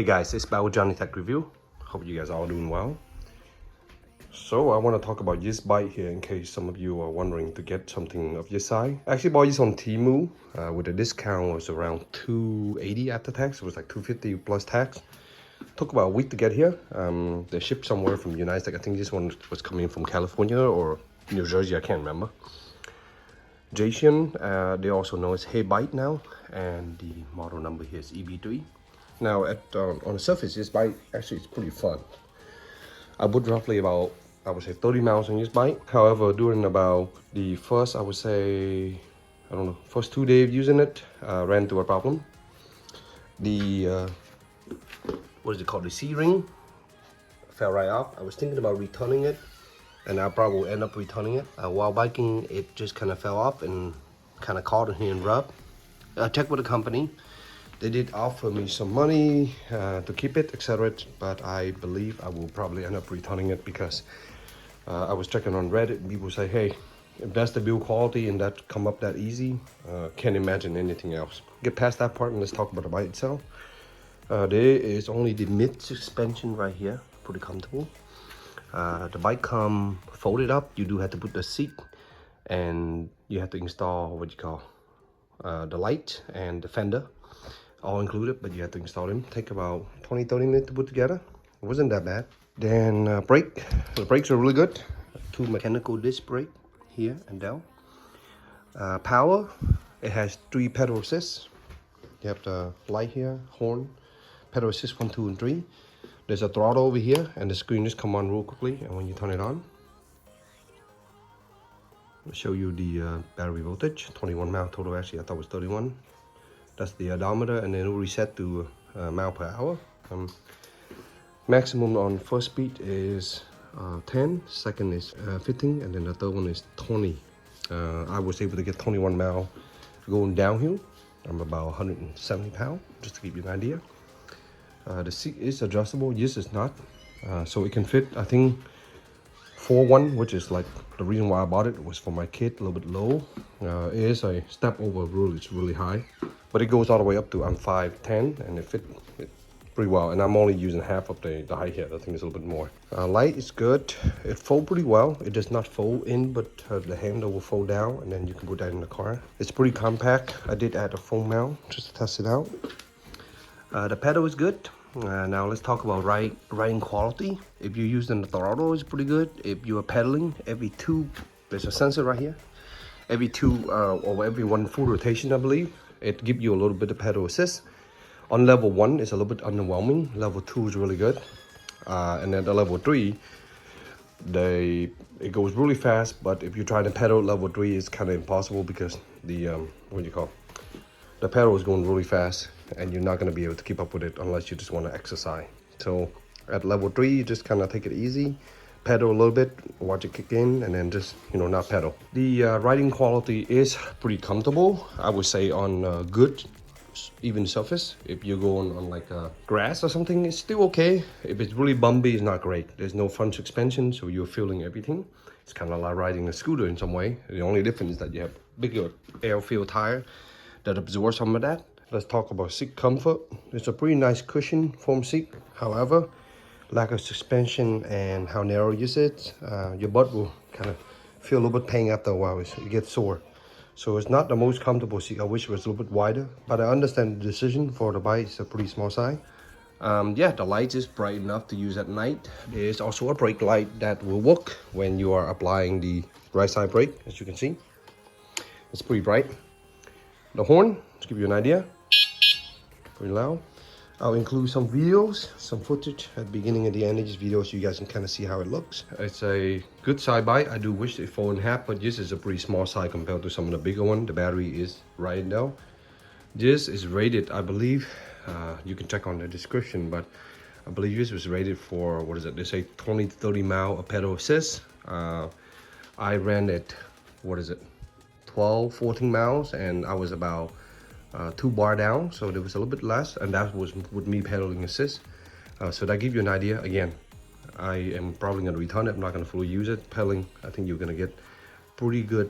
guys, it's back with JohnyTechReview. Hope you guys are all doing well. So I want to talk about this bike here in case some of you are wondering to get something of this size. I actually bought this on Temu with a discount. It was around $280 after tax. It was like $250 plus tax. Took about a week to get here. They shipped somewhere from the United States. I think this one was coming from California or New Jersey, I can't remember. Jasion, they also know as Hey Bike now, and the model number here is EB3. Now on the surface, this bike actually is pretty fun. I put roughly about, I would say 30 miles on this bike. However, during about the first, I would say, I don't know, first 2 days of using it, ran into a problem. The, what is it called? The C-ring fell right off. I was thinking about returning it, and I probably will end up returning it. While biking, it just kind of fell off and kind of caught in here and rubbed. I checked with the company. They did offer me some money to keep it, etc. But I believe I will probably end up returning it because I was checking on Reddit and people say, hey, if that's the build quality and that come up that easy, can't imagine anything else. Get past that part and let's talk about the bike itself. There is only the mid suspension right here, pretty comfortable. The bike come folded up. You do have to put the seat and you have to install what you call the light and the fender. All included, but you have to install them. Take about 20-30 minutes to put together. It wasn't that bad. Then brake. The brakes are really good. 2 mechanical disc brake here and down. Power. It has 3 pedal assists. You have the light here, horn, pedal assist 1, 2, and 3. There's a throttle over here, and the screen just come on real quickly. And when you turn it on, I'll show you the battery voltage. 21 mile total. Actually, I thought it was 31. That's the odometer, and then it will reset to mile per hour. Maximum on first speed is 10, second is 15, and then the third one is 20. I was able to get 21 mile going downhill. I'm about 170 pounds, just to give you an idea. The seat is adjustable. This is not, so it can fit, I think, 4-1, which is like the reason why I bought it was for my kid, a little bit low. It is a step over rule, it's really high. But it goes all the way up to, I'm 5'10", and it fit pretty well. And I'm only using half of the height here. I think it's a little bit more. Light is good. It folds pretty well. It does not fold in, but the handle will fold down, and then you can put that in the car. It's pretty compact. I did add a phone mount just to test it out. The pedal is good. Now let's talk about riding quality. If you're using the throttle, it's pretty good. If you are pedaling, every 2, there's a sensor right here. Every 2 or every 1 full rotation, I believe, it gives you a little bit of pedal assist. On level 1, it's a little bit underwhelming. Level 2 is really good. And then the level 3, it goes really fast, but if you're trying to pedal level 3, it's kind of impossible because the, the pedal is going really fast and you're not going to be able to keep up with it unless you just want to exercise. So at level 3, you just kind of take it easy. Pedal a little bit, watch it kick in, and then just, not pedal. The riding quality is pretty comfortable. I would say on good, even surface. If you're going on like grass or something, it's still okay. If it's really bumpy, it's not great. There's no front suspension, so you're feeling everything. It's kind of like riding a scooter in some way. The only difference is that you have bigger air-filled tire that absorbs some of that. Let's talk about seat comfort. It's a pretty nice cushion foam seat. However, lack of suspension and how narrow you sit, your butt will kind of feel a little bit pain after a while. You get sore. So it's not the most comfortable seat. I wish it was a little bit wider, but I understand the decision for the bike. It's a pretty small size. Yeah, the light is bright enough to use at night. There is also a brake light that will work when you are applying the right side brake, as you can see. It's pretty bright. The horn, to give you an idea, pretty loud. I'll include some videos, some footage at the beginning and the end of this video so you guys can kind of see how it looks. It's a good side bike. I do wish it fold in half, but this is a pretty small size compared to some of the bigger one. The battery is right now. This is rated, I believe, you can check on the description, but I believe this was rated for, what is it? They say 20 to 30 mile of pedal assist. I ran it, 12, 14 miles, and I was about 2 bar down, so there was a little bit less, and that was with me pedaling assist. So that gives you an idea. Again, I am probably going to return it. I'm not going to fully use it. Pedaling, I think you're going to get pretty good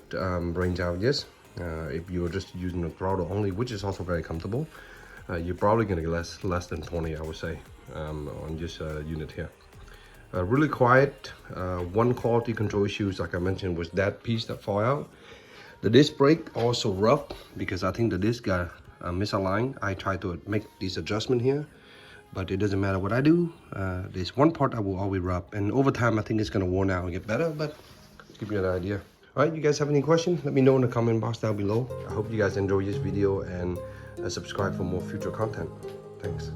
range out of this if you're just using the throttle only, which is also very comfortable. you're probably gonna get less than 20, I would say, on this unit here. Really quiet. One quality control issues, like I mentioned, was that piece that fall out. The disc brake also rough because I think the disc got misaligned. I tried to make this adjustment here, but it doesn't matter what I do. There's one part I will always rub, and over time I think it's gonna worn out and get better, but give you an idea. All right, you guys have any questions? Let me know in the comment box down below. I hope you guys enjoy this video and subscribe for more future content. Thanks.